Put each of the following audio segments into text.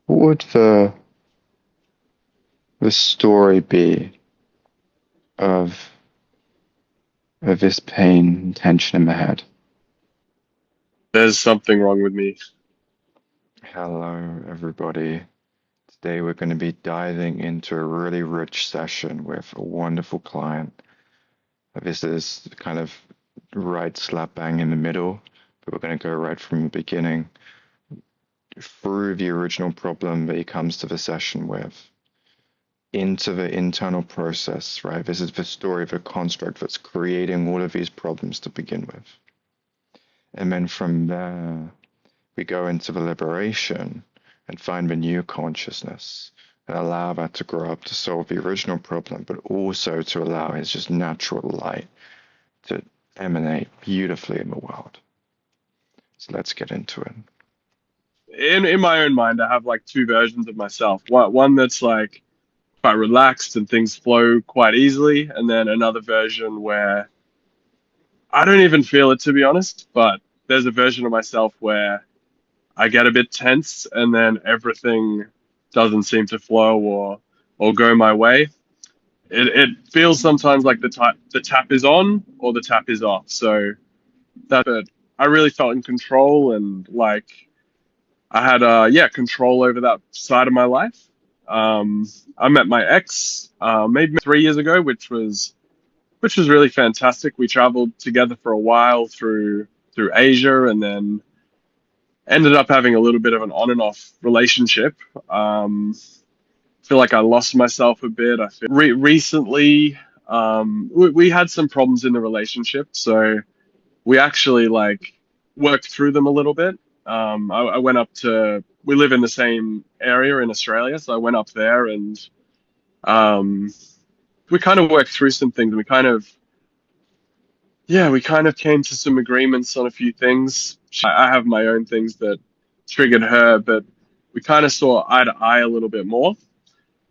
What would the story be of this pain and tension in the head? There's something wrong with me. Hello, everybody. Today we're going to be diving into a really rich session with a wonderful client. This is kind of right slap bang in the middle, but we're going to go right from the beginning through the original problem that he comes to the session with, into the internal process, right? This is the story of a construct that's creating all of these problems to begin with. And then from there, we go into the liberation and find the new consciousness and allow that to grow up to solve the original problem, but also to allow his just natural light to emanate beautifully in the world. So let's get into it. In my own mind, I have like two versions of myself. One that's like quite relaxed and things flow quite easily, and then another version where I don't even feel it, to be honest, but there's a version of myself where I get a bit tense and then everything doesn't seem to flow or go my way. It feels sometimes like the tap is on or the tap is off. So that I really felt in control and like I had control over that side of my life. Um, I met my ex maybe 3 years ago, which was really fantastic. We traveled together for a while through Asia, and then ended up having a little bit of an on and off relationship. Feel like I lost myself a bit. I feel recently we had some problems in the relationship, so we actually like worked through them a little bit. I went up to we live in the same area in Australia, so I went up there and um, we kind of worked through some things. We kind of came to some agreements on a few things. I have my own things that triggered her, but we kind of saw eye to eye a little bit more,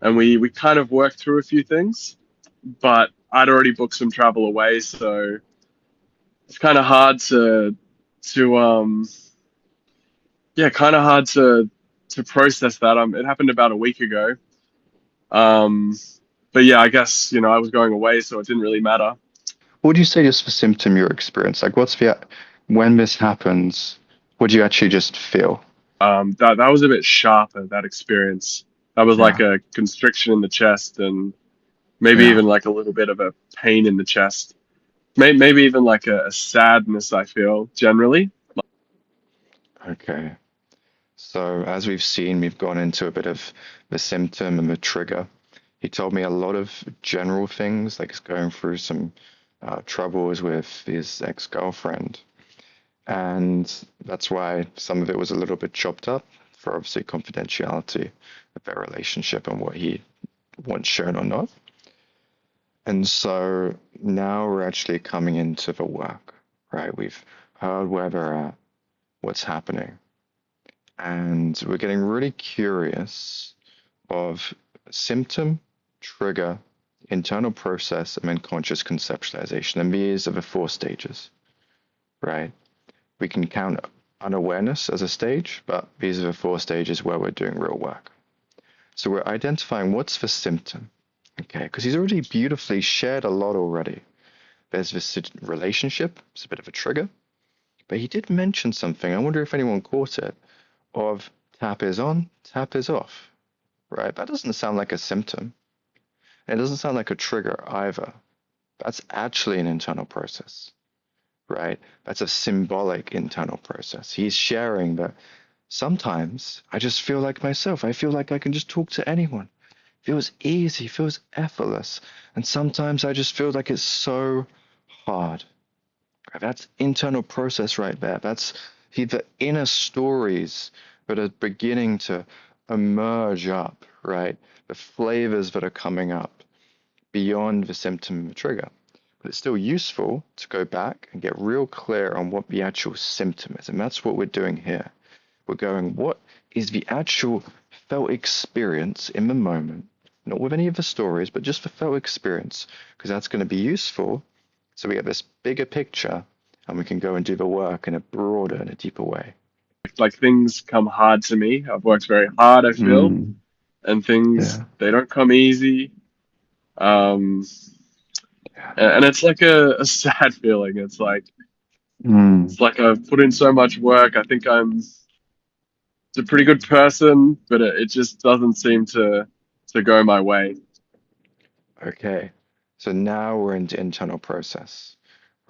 and we kind of worked through a few things. But I'd already booked some travel away, so it's kind of hard to kind of hard to process that. It happened about a week ago. Um, but yeah, I guess I was going away, so it didn't really matter. What do you say is the symptom you're experiencing? Like, when this happens, what do you actually just feel? That was a bit sharper, that experience. That was like Yeah, a constriction in the chest, and maybe yeah. even like a little bit of a pain in the chest. Maybe even like a sadness. I feel generally. Okay. So as we've seen, we've gone into a bit of the symptom and the trigger. He told me a lot of general things, like he's going through some troubles with his ex-girlfriend. And that's why some of it was a little bit chopped up for obviously confidentiality of their relationship and what he wants shown or not. And so now we're actually coming into the work, right? We've heard where they're at, what's happening, and we're getting really curious of symptom, trigger, internal process, and then conscious conceptualization. And these are the four stages, right? We can count unawareness as a stage, but these are the four stages where we're doing real work. So we're identifying what's the symptom, okay? Because he's already beautifully shared a lot already. There's this relationship, it's a bit of a trigger, but he did mention something. I wonder if anyone caught it of tap is on, tap is off, right? That doesn't sound like a symptom. It doesn't sound like a trigger either. That's actually an internal process, right? That's a symbolic internal process. He's sharing that sometimes I just feel like myself. I feel like I can just talk to anyone. Feels easy, feels effortless. And sometimes I just feel like it's so hard. That's internal process right there. That's the inner stories that are beginning to emerge up, right? The flavors that are coming up beyond the symptom and the trigger. But it's still useful to go back and get real clear on what the actual symptom is. And that's what we're doing here. We're going, what is the actual felt experience in the moment? Not with any of the stories, but just the felt experience, because that's going to be useful. So we get this bigger picture and we can go and do the work in a broader and a deeper way. like things come hard to me. I've worked very hard, I feel, Mm, and things yeah. they don't come easy. Um, Yeah. and it's like a sad feeling. Mm, It's like I've put in so much work. I think I'm a pretty good person, but it just doesn't seem to go my way. okay. So now we're into internal process.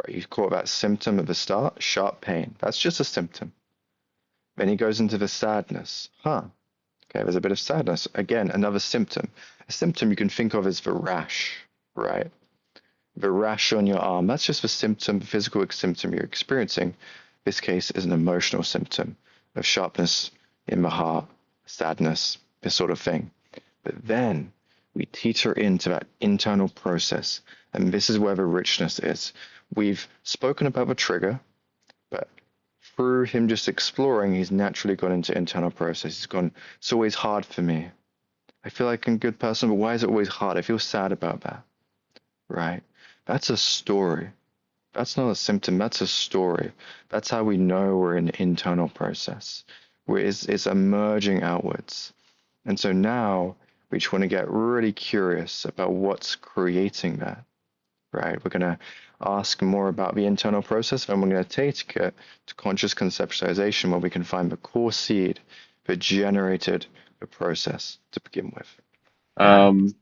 Right, you call that symptom at the start, sharp pain. That's just a symptom. Then he goes into the sadness. Huh. Okay, there's a bit of sadness. Again, another symptom. A symptom you can think of as the rash, right? The rash on your arm. That's just the symptom, the physical symptom you're experiencing. This case is an emotional symptom of sharpness in the heart, sadness, this sort of thing. But then we teeter into that internal process, and this is where the richness is. We've spoken about the trigger, but through him just exploring, he's naturally gone into internal process. He's gone, it's always hard for me. I feel like I'm a good person, but why is it always hard? I feel sad about that, right? That's a story. That's not a symptom, that's a story. That's how we know we're in internal process. Where it's emerging outwards. And so now we just want to get really curious about what's creating that, right? We're going to ask more about the internal process, and we're going to take it to conscious conceptualization where we can find the core seed that generated the process to begin with, right? Um,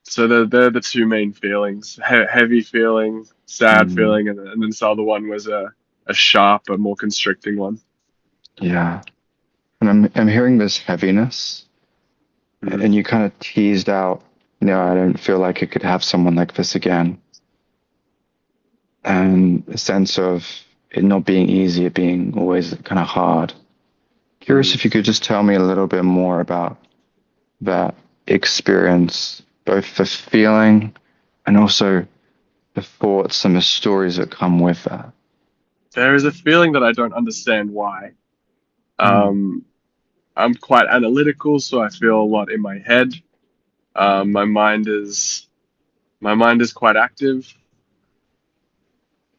so they're the two main feelings: heavy feeling, sad Mm, feeling, and then this other one was a sharp, a more constricting one. yeah. And I'm hearing this heaviness, Mhm. and you kind of teased out, I don't feel like I could have someone like this again. And a sense of it not being easy, it being always kind of hard. Curious Mhm. if you could just tell me a little bit more about that experience, both the feeling and also the thoughts and the stories that come with that. There is a feeling that I don't understand why. Mm. Um, I'm quite analytical, so I feel a lot in my head. Um, my mind is my mind is quite active.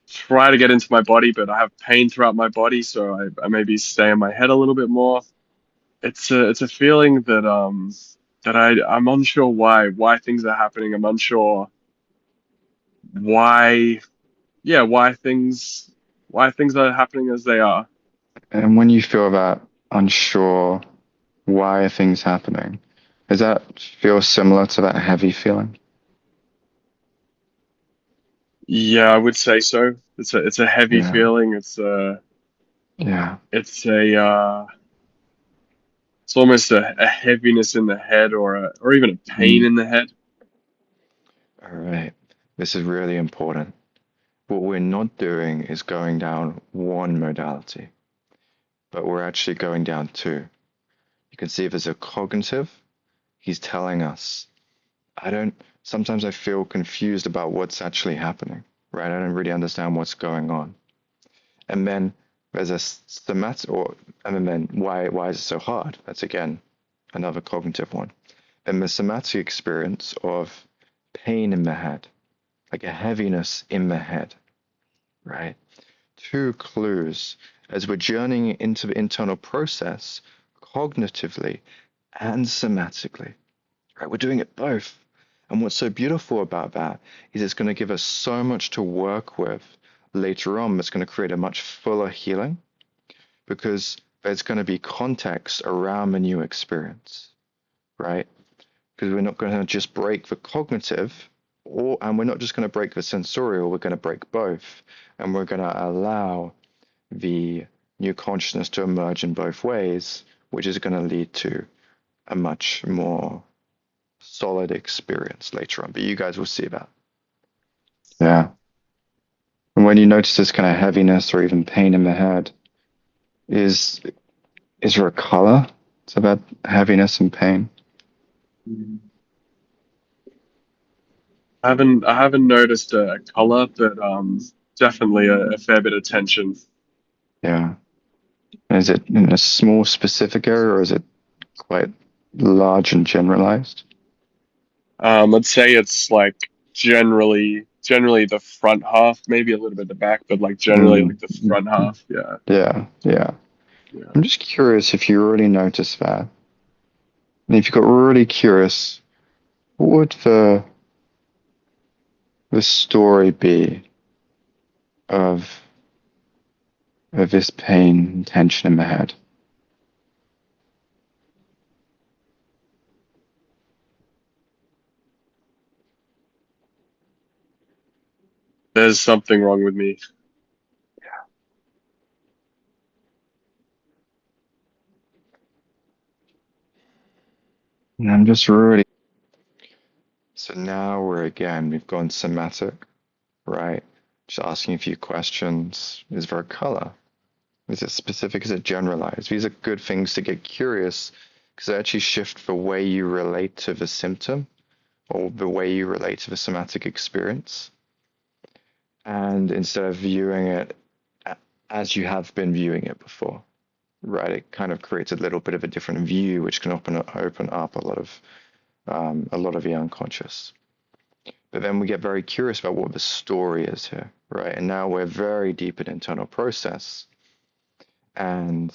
Try to get into my body, but I have pain throughout my body, so I maybe stay in my head a little bit more. It's a feeling that I'm unsure why things are happening. I'm unsure why why things are happening as they are. And when you feel that unsure, why are things happening? Does that feel similar to that heavy feeling? Yeah, I would say so. It's a heavy Yeah, feeling. yeah. It's a it's almost a heaviness in the head or even a pain Mm. in the head. All right. This is really important. What we're not doing is going down one modality, but we're actually going down two. You can see there's a cognitive. He's telling us, sometimes I feel confused about what's actually happening, right? I don't really understand what's going on. And then there's a somatic, and then why is it so hard? That's again another cognitive one. Then the somatic experience of pain in the head, like a heaviness in the head, right? Two clues as we're journeying into the internal process cognitively and somatically, right? We're doing it both. And what's so beautiful about that is it's going to give us so much to work with later on. It's going to create a much fuller healing because there's going to be context around the new experience, right? Because we're not going to just break the cognitive and we're not just going to break the sensorial, we're going to break both. And we're going to allow the new consciousness to emerge in both ways, which is going to lead to a much more solid experience later on. But you guys will see that. Yeah. And when you notice this kind of heaviness or even pain in the head, is is there a color to that heaviness and pain? I haven't noticed a color, but definitely a fair bit of tension. Yeah. And is it in a small specific area or is it quite large and generalized? I'd say it's like generally the front half, maybe a little bit the back, but like generally Mm, like the front half. Yeah. yeah, yeah. Yeah. I'm just curious if you really noticed that. And if you got really curious, what would the story be of this pain and tension in the head? There's something wrong with me. And I'm just really. So now we've gone somatic, right? Just asking a few questions. Is there a color? Is it specific? Is it generalized? These are good things to get curious because they actually shift the way you relate to the symptom or the way you relate to the somatic experience. And instead of viewing it as you have been viewing it before, right? It kind of creates a little bit of a different view, which can open up a lot of the unconscious. But then we get very curious about what the story is here, right? And now we're very deep in internal process, and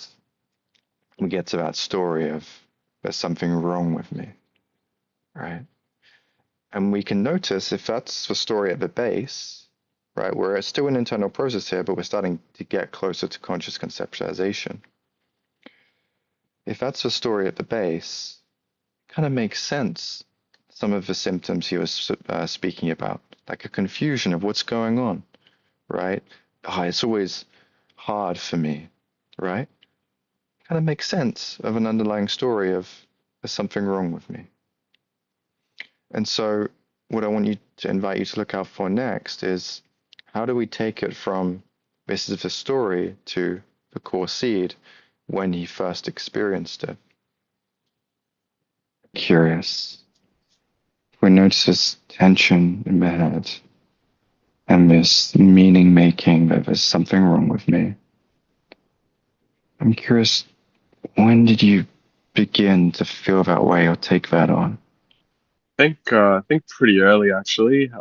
we get to that story of there's something wrong with me, right? And we can notice if that's the story at the base, right? We're still in internal process here, but we're starting to get closer to conscious conceptualization. If that's the story at the base, it kind of makes sense. Some of the symptoms he was speaking about, like a confusion of what's going on, right? Oh, it's always hard for me, right? Kind of makes sense of an underlying story of there's something wrong with me. And so, what I want you to invite you to look out for next is how do we take it from this is the story to the core seed when he first experienced it? Curious. We notice this tension in the head and this meaning making that there's something wrong with me. I'm curious, when did you begin to feel that way or take that on? I think pretty early actually.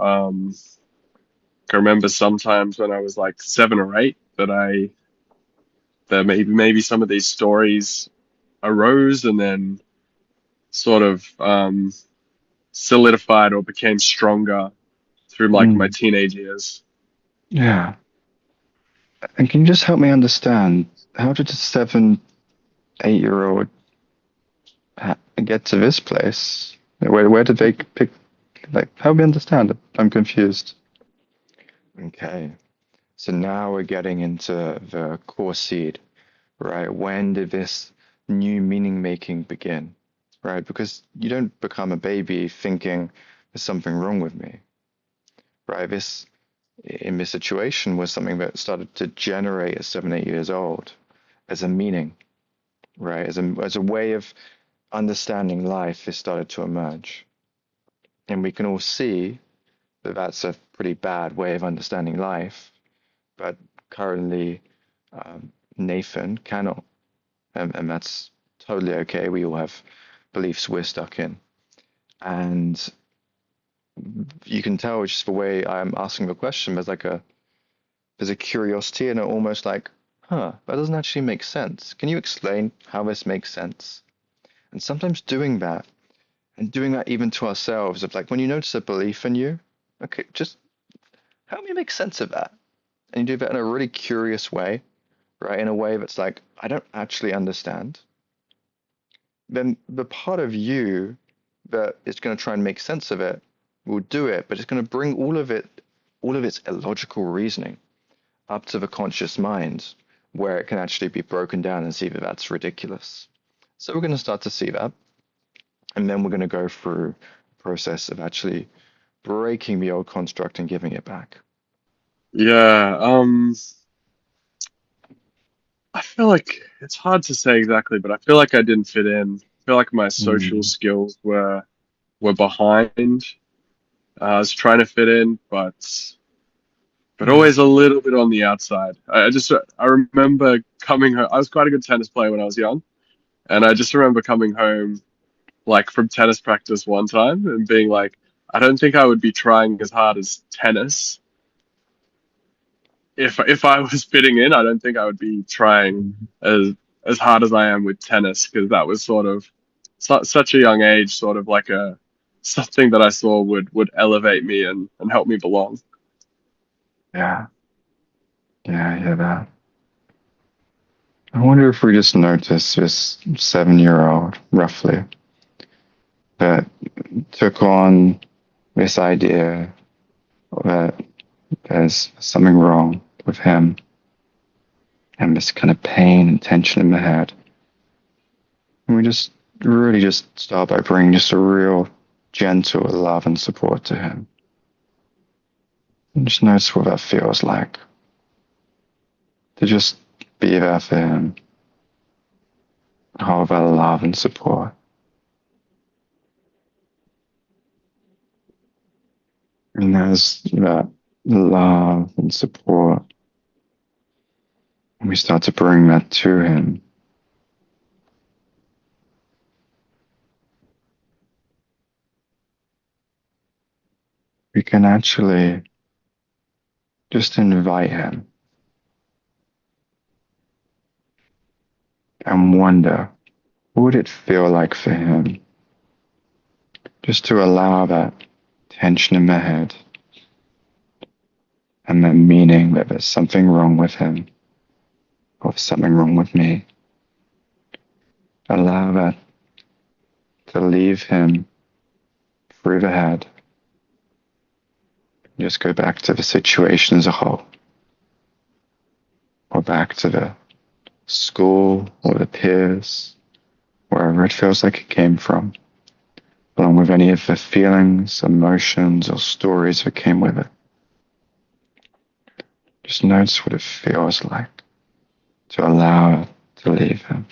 I remember sometimes when I was like 7 or 8 that maybe some of these stories arose and then sort of solidified or became stronger through like my Mm, teenage years. yeah. And can you just help me understand how did a 7, 8 year old get to this place? Where did they pick? Like, help me understand. I'm confused. Okay. So now we're getting into the core seed, right? When did this new meaning making begin, right? Because you don't become a baby thinking there's something wrong with me, right? This, in this situation, was something that started to generate at 7, 8 years old as a meaning, right? As a way of understanding life, this started to emerge. And we can all see that that's a pretty bad way of understanding life, but currently Nathan cannot. And that's totally okay. We all have beliefs we're stuck in. And you can tell just the way I'm asking the question, there's a curiosity and almost like, huh, that doesn't actually make sense. Can you explain how this makes sense? And sometimes doing that and doing that even to ourselves of like when you notice a belief in you, okay, just help me make sense of that. And you do that in a really curious way, right? In a way that's like, I don't actually understand. Then the part of you that is going to try and make sense of it will do it, but it's going to bring all of its illogical reasoning up to the conscious mind where it can actually be broken down and see that that's ridiculous. So we're going to start to see that. And then we're going to go through the process of actually breaking the old construct and giving it back. Yeah, I feel like it's hard to say exactly, but I feel like I didn't fit in. I feel like my social Mm, skills were behind. I was trying to fit in, but yeah. always a little bit on the outside. I remember coming home. I was quite a good tennis player when I was young, and I just remember coming home like from tennis practice one time and being like, I don't think I would be trying as hard as tennis if I was fitting in. I don't think I would be trying Mm, as as hard as I am with tennis, because that was sort of such a young age, sort of like a something that I saw would elevate me and help me belong. Yeah, yeah, I hear that. I wonder if we just noticed this 7-year-old, roughly, that took on this idea that there's something wrong with him and this kind of pain and tension in the head. And we just really just start by bringing just a real gentle love and support to him. And just notice what that feels like to just be there for him, all of our love and support. And there's that love and support. And we start to bring that to him. We can actually just invite him and wonder, what would it feel like for him just to allow that tension in the head and that meaning that there's something wrong with him or something wrong with me. Allow that to leave him through the head. Just go back to the situation as a whole, or back to the school or the peers, wherever it feels like it came from, along with any of the feelings, emotions, or stories that came with it. Just notice what it feels like to allow it to leave him.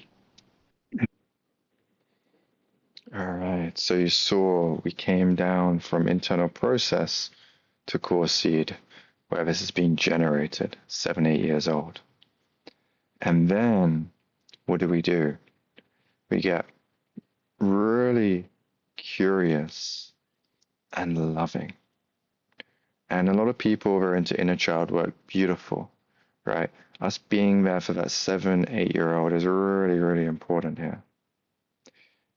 All right, so you saw we came down from internal process to core seed, where this is being generated, 7, 8 years old. And then what do? We get really curious and loving. And a lot of people who are into inner child work, beautiful, right? Us being there for that 7, 8 year old is really, really important here.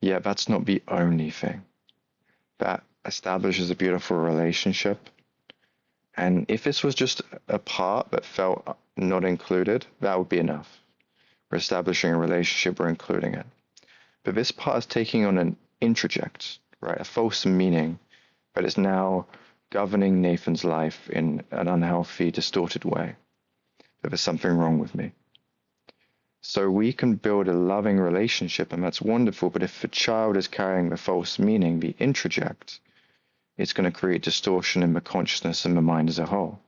Yet that's not the only thing. That establishes a beautiful relationship. And if this was just a part that felt not included, that would be enough. We're establishing a relationship, we're including it. But this part is taking on an introject, right? A false meaning that is now governing Nathan's life in an unhealthy, distorted way. That there's something wrong with me. So we can build a loving relationship, and that's wonderful. But if the child is carrying the false meaning, the introject, it's going to create distortion in the consciousness and the mind as a whole.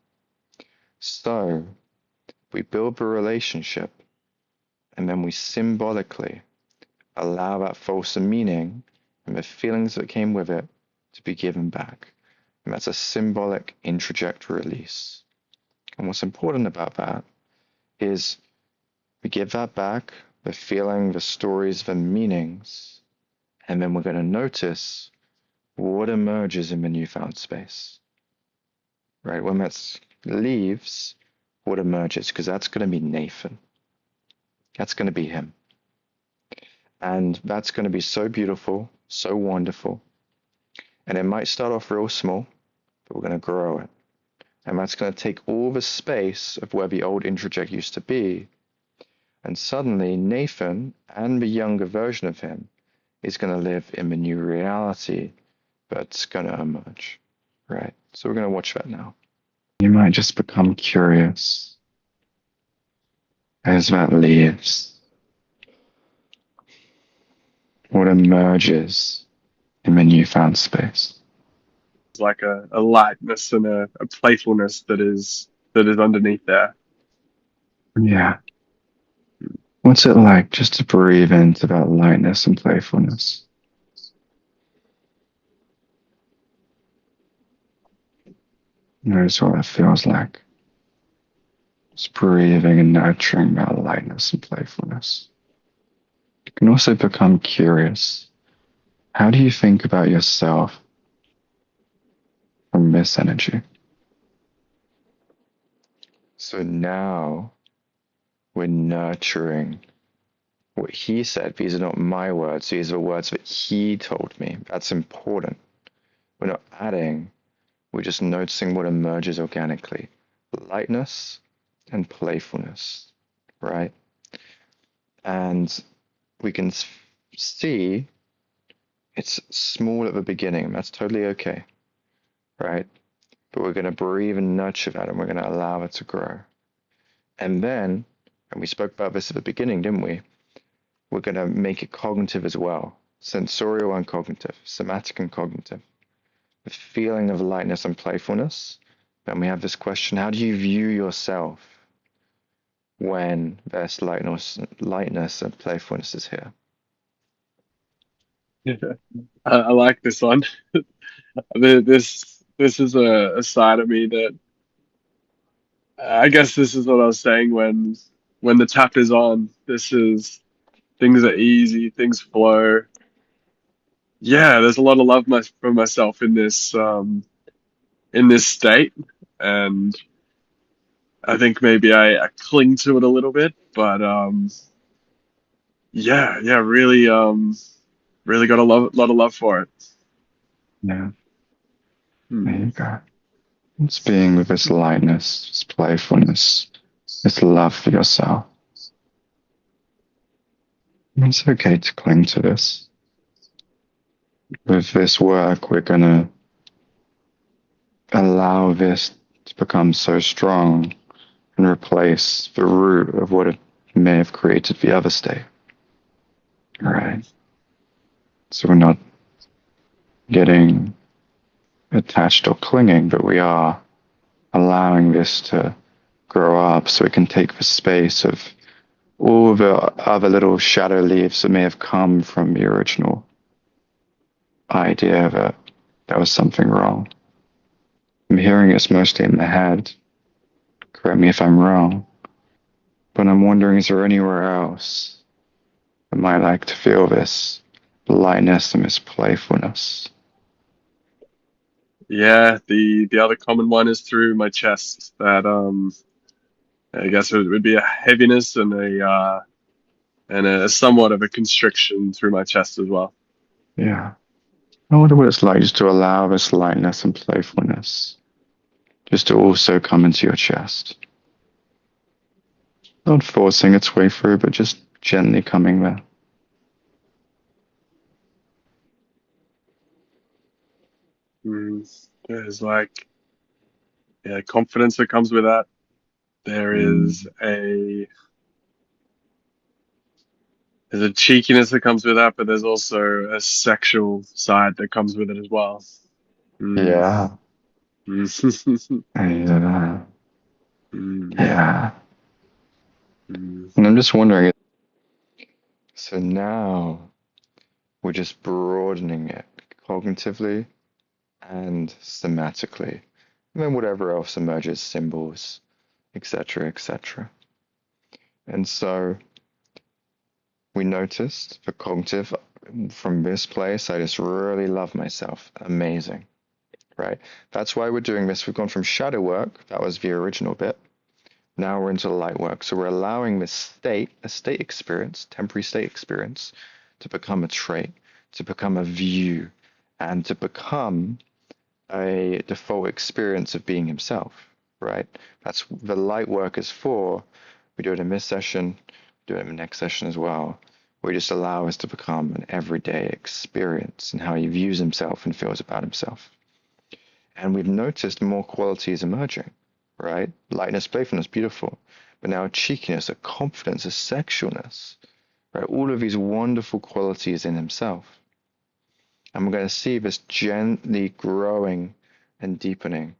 So we build the relationship, and then we symbolically allow that false meaning and the feelings that came with it to be given back. And that's a symbolic introject release. And what's important about that is we give that back, the feeling, the stories, the meanings, and then we're going to notice what emerges in the newfound space. Right? When that leaves, what emerges? Because that's going to be Nathan. That's going to be him. And that's going to be so beautiful, so wonderful. And it might start off real small, but we're going to grow it. And that's going to take all the space of where the old introject used to be. And suddenly, Nathan and the younger version of him is going to live in the new reality that's going to emerge. Right? So we're going to watch that now. You might just become curious as that leaves. What emerges in the newfound space? It's like a lightness and a playfulness that is underneath there. Yeah. What's it like just to breathe into that lightness and playfulness? Notice what it feels like. Just breathing and nurturing that lightness and playfulness. You can also become curious. How do you think about yourself from this energy? So now we're nurturing what he said. These are not my words. These are words that he told me. That's important. We're not adding, we're just noticing what emerges organically. Lightness and playfulness, right? And we can see it's small at the beginning. That's totally okay, right? But we're going to breathe and nurture that, and we're going to allow it to grow. And then, and we spoke about this at the beginning, didn't we? We're going to make it cognitive as well, sensorial and cognitive, somatic and cognitive. The feeling of lightness and playfulness. Then we have this question: how do you view yourself when there's lightness and playfulness is here? Yeah. I like this one. This is a side of me that I guess this is what I was saying when the tap is on. This is things are easy, things flow. Yeah, there's a lot of love for myself in this state, and I think maybe I cling to it a little bit, but yeah, really really got a lot of love for it. Yeah, there Hmm. you go. It's being with this lightness, this playfulness, this love for yourself. It's okay to cling to this. With this work, we're going to allow this to become so strong and replace the root of what it may have created the other state. All Hmm. right. So we're not getting attached or clinging, but we are allowing this to grow up so it can take the space of all the other little shadow leaves that may have come from the original idea that there was something wrong. I'm hearing it's mostly in the head. Correct me if I'm wrong, but I'm wondering, is there anywhere else that might like to feel this lightness and this playfulness? Yeah, the other common one is through my chest. That I guess it would be a heaviness and a somewhat of a constriction through my chest as well. Yeah. I wonder what it's like just to allow this lightness and playfulness just to also come into your chest. Not forcing its way through, but just gently coming there. Mm. There's like yeah, confidence that comes with that. There is Mm. there's a cheekiness that comes with that, but there's also a sexual side that comes with it as well. Mm. Yeah. Mm. Yeah. Mm. Yeah. Mm. And I'm just wondering, so now we're just broadening it cognitively and somatically. And then whatever else emerges, symbols, etc., etc. And so we noticed the cognitive from this place, I just really love myself. Amazing, right? That's why we're doing this. We've gone from shadow work, that was the original bit. Now we're into light work. So we're allowing this state, a state experience, temporary state experience, to become a trait, to become a view, and to become a default experience of being himself, right? That's the light work is for. We do it in this session, do it in the next session as well. We just allow us to become an everyday experience in how he views himself and feels about himself. And we've noticed more qualities emerging, right? Lightness, playfulness, beautiful. But now a cheekiness, a confidence, a sexualness, right? All of these wonderful qualities in himself. And we're going to see this gently growing and deepening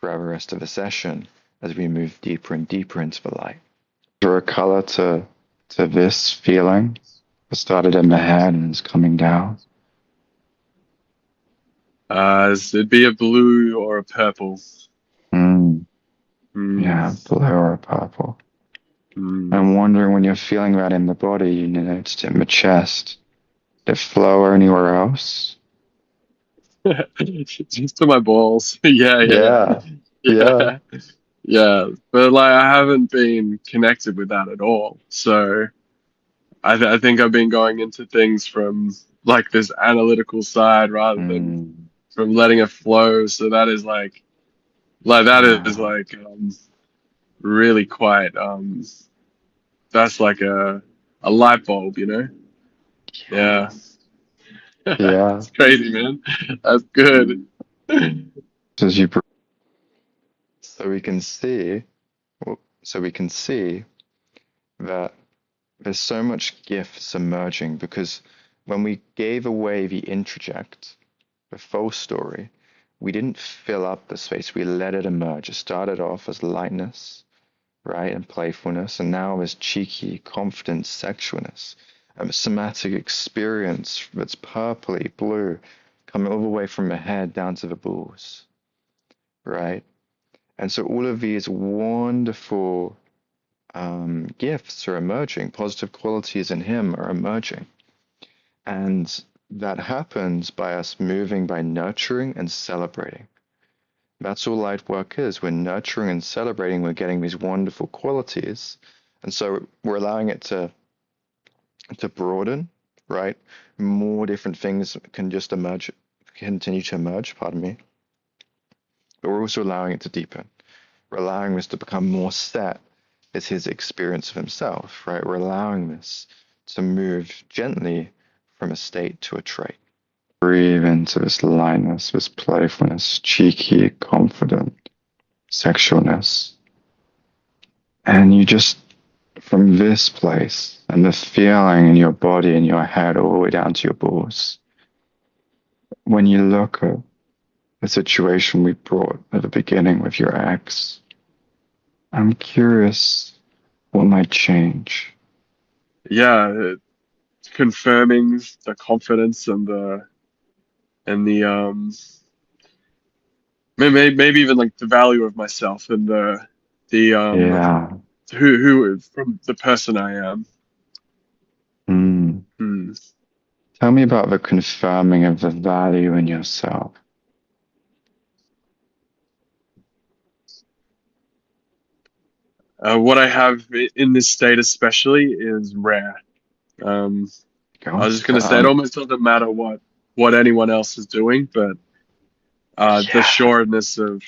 throughout the rest of the session as we move deeper and deeper into the light. Is there a color to this feeling? It started in the head and is coming down. It'd be a blue or a purple. Mm, Mm. yeah, blue or purple. Mm. I'm wondering when you're feeling that in the body, you know, it's in the chest. Did it flow anywhere else? Just to my balls. Yeah, Yeah, yeah. yeah, yeah. But like, I haven't been connected with that at all. So I think I've been going into things from like this analytical side rather than Mm, from letting it flow. So that is like that is yeah, like really quite that's like a light bulb, you know? Yeah. yeah, yeah. It's crazy, man. That's good. As you, so we can see, so we can see that there's so much gifts emerging because when we gave away the introject, the false story, we didn't fill up the space. We let it emerge. It started off as lightness, right, and playfulness, and now as cheeky, confident sexualness, a somatic experience that's purpley, blue, coming all the way from the head down to the balls, right? And so all of these wonderful gifts are emerging, positive qualities in him are emerging. And that happens by us moving by nurturing and celebrating. That's all light work is. We're nurturing and celebrating, we're getting these wonderful qualities. And so we're allowing it to broaden, right? More different things can just emerge, continue to emerge, pardon me. But we're also allowing it to deepen. We're allowing this to become more set as his experience of himself, right? We're allowing this to move gently from a state to a trait. Breathe into this lightness, this playfulness, cheeky, confident sexualness. And you just, from this place and the feeling in your body and your head all the way down to your balls, when you look at the situation we brought at the beginning with your ex, I'm curious what might change. Yeah, it's confirming the confidence and the maybe even like the value of myself and the Yeah. who from the person I am. Mm. Hmm. Tell me about the confirming of the value in yourself. What I have in this state especially is rare. Um, I was just gonna say it Confirm. almost doesn't matter what anyone else is doing, but the Yeah. sureness of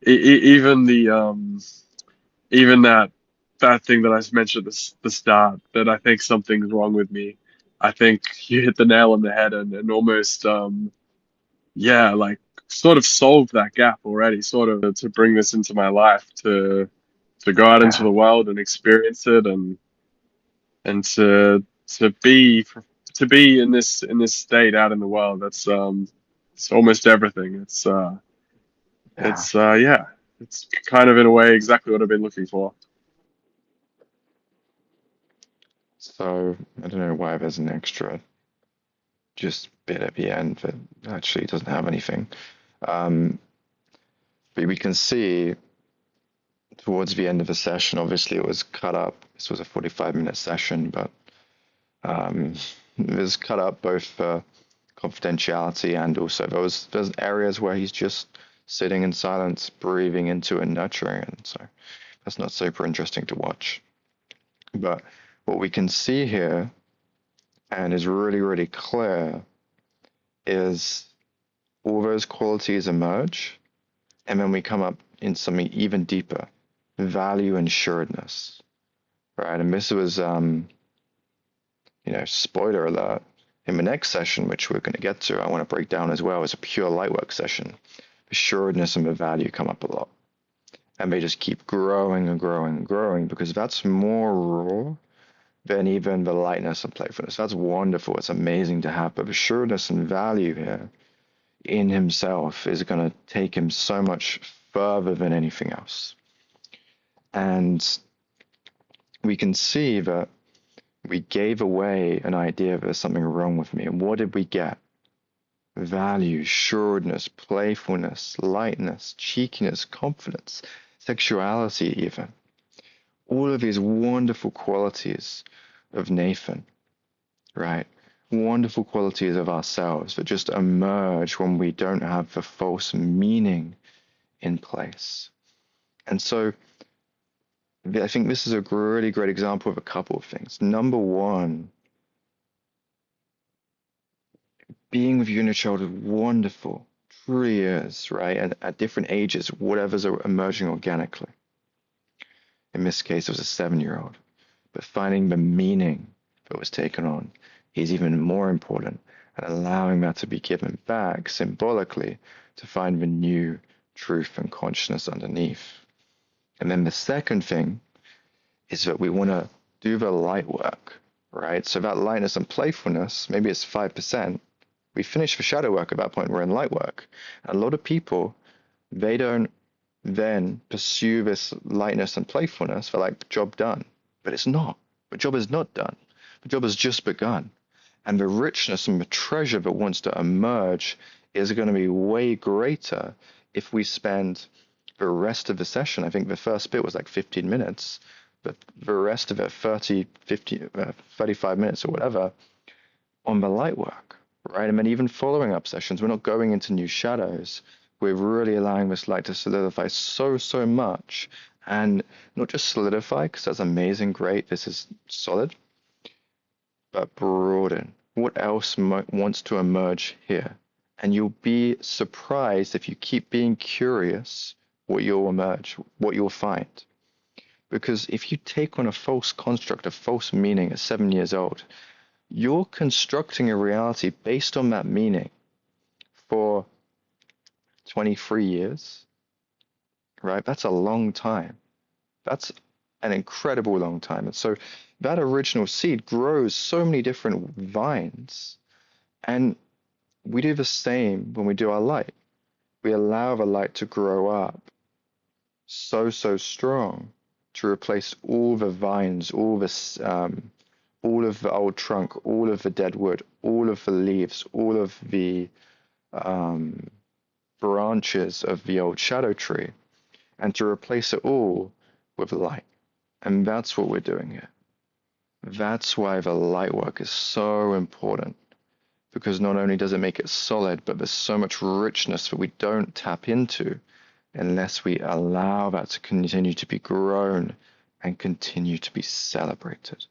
even the even that thing that I mentioned at the start that I think something's wrong with me. I think you hit the nail on the head and almost yeah, like sort of solved that gap already, sort of to bring this into my life to go out into Yeah. the world and experience it and to be in this state out in the world. That's it's almost everything. Yeah. Yeah, it's kind of in a way exactly what I've been looking for. So I don't know why there's an extra just bit at the end that actually doesn't have anything. Um, but we can see towards the end of the session, obviously it was cut up. This was a 45-minute session, but um, it was cut up both for confidentiality and also there's areas where he's just sitting in silence, breathing into and nurturing, and so that's not super interesting to watch. But what we can see here and is really, really clear is all those qualities emerge, and then we come up in something even deeper, value and assuredness, right? And this was, spoiler alert, in the next session, which we're going to get to, I want to break down as well, is a pure lightwork session. The assuredness and the value come up a lot. And they just keep growing and growing and growing because that's more raw than even the lightness and playfulness. That's wonderful. It's amazing to have. But the assuredness and value here in himself is going to take him so much further than anything else. And we can see that we gave away an idea that there's something wrong with me. And what did we get? Value, assuredness, playfulness, lightness, cheekiness, confidence, sexuality, even. All of these wonderful qualities of Nathan, right? Wonderful qualities of ourselves that just emerge when we don't have the false meaning in place. And so I think this is a really great example of a couple of things. Number one, being with your inner child is wonderful, truly is, right? And at different ages, whatever's emerging organically. In this case, it was a 7-year-old. But finding the meaning that was taken on is even more important, and allowing that to be given back symbolically to find the new truth and consciousness underneath. And then the second thing is that we want to do the light work, right? So that lightness and playfulness, maybe it's 5%. We finish the shadow work at that point, we're in light work. And a lot of people, they don't then pursue this lightness and playfulness for like, job done. But it's not. The job is not done. The job has just begun. And the richness and the treasure that wants to emerge is going to be way greater if we spend the rest of the session. I think the first bit was like 15 minutes, but the rest of it, 30, 50, 35 minutes or whatever, on the light work, right? And then even following up sessions, we're not going into new shadows. We're really allowing this light to solidify so, so much. And not just solidify, because that's amazing, great, this is solid, but broaden. What else wants to emerge here? And you'll be surprised if you keep being curious what you'll emerge, what you'll find. Because if you take on a false construct, a false meaning at 7 years old, you're constructing a reality based on that meaning for 23 years, right? That's a long time. That's an incredible long time. And so that original seed grows so many different vines. And we do the same when we do our light. We allow the light to grow up so, so strong to replace all the vines, all of the old trunk, all of the dead wood, all of the leaves, all of the branches of the old shadow tree, and to replace it all with light. And that's what we're doing here. That's why the light work is so important, because not only does it make it solid, but there's so much richness that we don't tap into unless we allow that to continue to be grown and continue to be celebrated.